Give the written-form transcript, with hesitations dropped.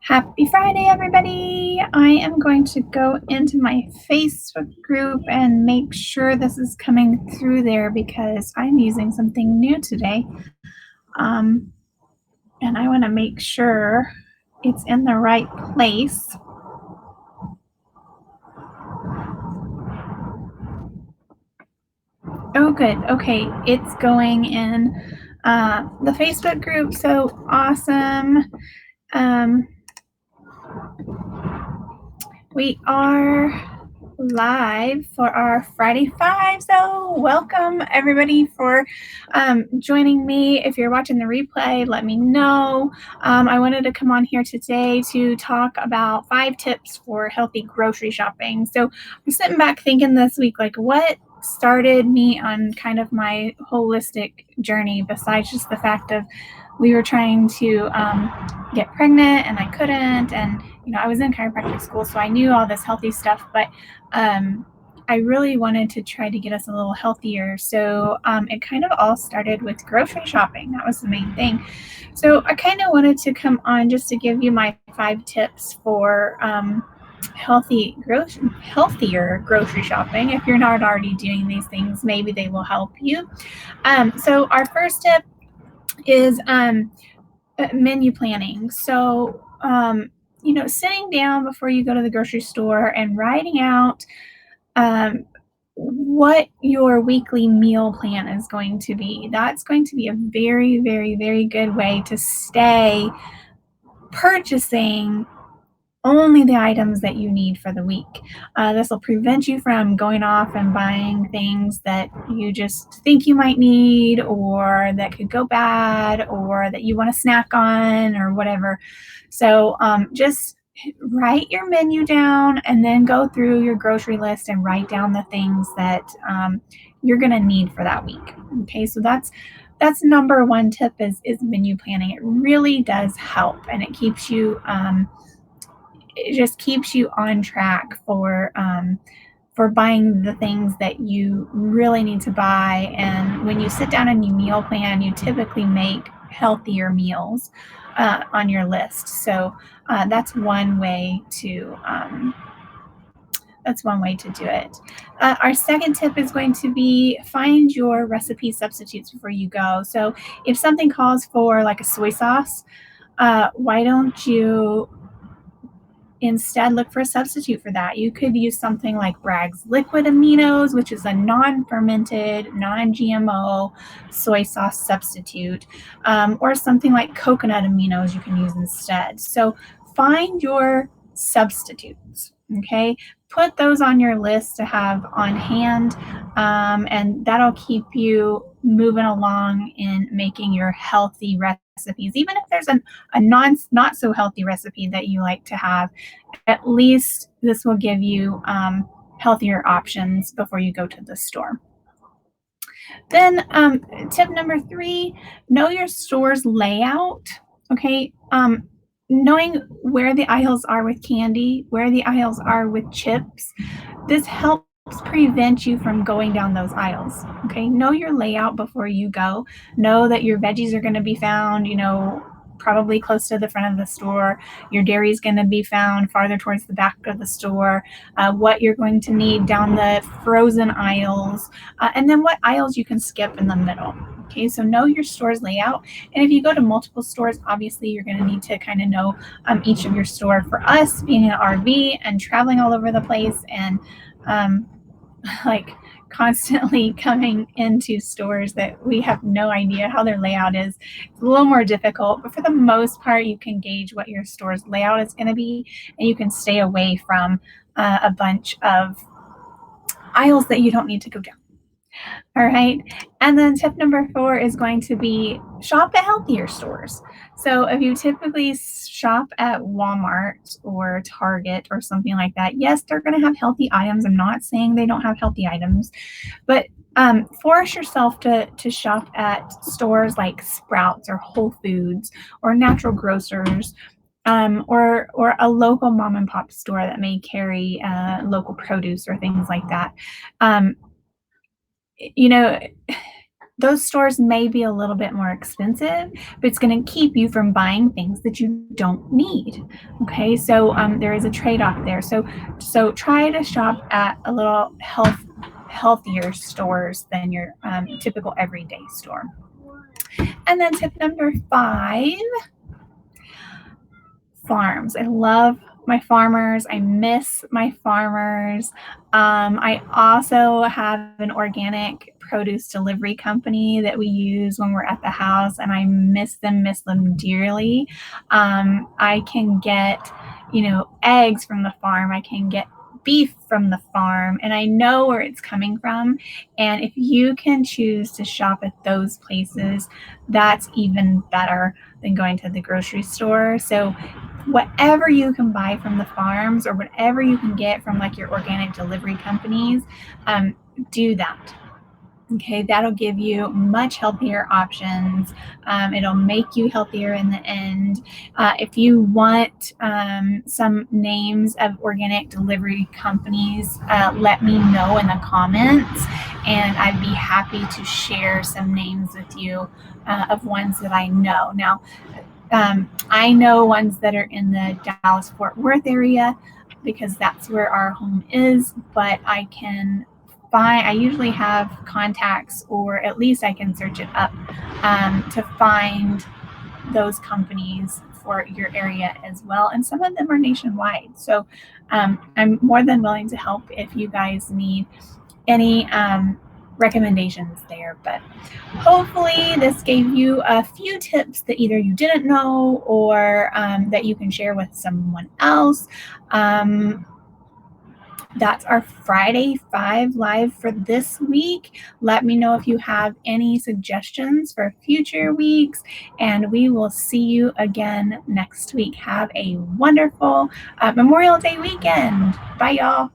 Happy Friday, everybody! I am going to go into my Facebook group and make sure this is coming through there because I'm using something new today. Um, and I want to make sure it's in the right place. Oh, good. Okay, it's going in the Facebook group. So awesome. Um, we are live for our Friday Five. So welcome everybody for joining me. If you're watching the replay, let me know. I wanted to come on here today to talk about 5 tips for healthy grocery shopping. So I'm sitting back thinking this week, like what started me on kind of my holistic journey besides just the fact of we were trying to get pregnant and I couldn't, and I was in chiropractic school, so I knew all this healthy stuff, but I really wanted to try to get us a little healthier. So it kind of all started with grocery shopping. That was the main thing. So I kind of wanted to come on just to give you my 5 tips for healthier grocery shopping. If you're not already doing these things, maybe they will help you. So our first tip is menu planning. So sitting down before you go to the grocery store and writing out what your weekly meal plan is going to be. That's going to be a very, very, very good way to stay purchasing only the items that you need for the week. This will prevent you from going off and buying things that you just think you might need or that could go bad or that you want to snack on or whatever. So just write your menu down and then go through your grocery list and write down the things that you're going to need for that week. Okay, so that's number one tip is menu planning. It really does help, and it just keeps you on track for buying the things that you really need to buy. And when you sit down and you meal plan, you typically make healthier meals on your list. So that's one way to do it. Our second tip is going to be find your recipe substitutes before you go. So if something calls for like a soy sauce, why don't you instead look for a substitute for that? You could use something like Bragg's Liquid Aminos, which is a non-fermented, non-GMO soy sauce substitute, or something like coconut aminos you can use instead. So find your substitutes, okay? Put those on your list to have on hand, and that'll keep you moving along in making your healthy recipes. Even if there's a not so healthy recipe that you like to have, at least this will give you healthier options before you go to the store. Then tip number 3, know your store's layout. Okay. Knowing where the aisles are with candy, where the aisles are with chips, this helps prevent you from going down those aisles. Okay. Know your layout before you go. Know that your veggies are going to be found, probably close to the front of the store. Your dairy is going to be found farther towards the back of the store. What you're going to need down the frozen aisles, and then what aisles you can skip in the middle. Okay, so know your store's layout. And if you go to multiple stores, obviously you're going to need to kind of know each of your store. For us, being an RV and traveling all over the place and like constantly coming into stores that we have no idea how their layout is, it's a little more difficult, but for the most part you can gauge what your store's layout is going to be, and you can stay away from a bunch of aisles that you don't need to go down. All right. And then tip number 4 is going to be shop at healthier stores. So if you typically shop at Walmart or Target or something like that, yes, they're going to have healthy items. I'm not saying they don't have healthy items, but force yourself to shop at stores like Sprouts or Whole Foods or Natural Grocers, or a local mom and pop store that may carry local produce or things like that. Um, you know, those stores may be a little bit more expensive, but it's going to keep you from buying things that you don't need. Okay, so there is a trade-off there. So try to shop at a little healthier stores than your typical everyday store. And then tip number 5, farms. I love my farmers. I miss my farmers. I also have an organic produce delivery company that we use when we're at the house, and I miss them dearly. I can get, eggs from the farm. I can get beef from the farm, and I know where it's coming from. And if you can choose to shop at those places, that's even better than going to the grocery store. So whatever you can buy from the farms or whatever you can get from like your organic delivery companies, do that. Okay, that'll give you much healthier options. It'll make you healthier in the end. If you want some names of organic delivery companies, let me know in the comments, and I'd be happy to share some names with you of ones that I know. Now, I know ones that are in the Dallas-Fort Worth area because that's where our home is, but I usually have contacts, or at least I can search it up to find those companies for your area as well. And some of them are nationwide. So I'm more than willing to help if you guys need any recommendations there. But hopefully this gave you a few tips that either you didn't know or that you can share with someone else. That's our Friday 5 live for this week. Let me know if you have any suggestions for future weeks, and we will see you again next week. Have a wonderful Memorial Day weekend. Bye, y'all.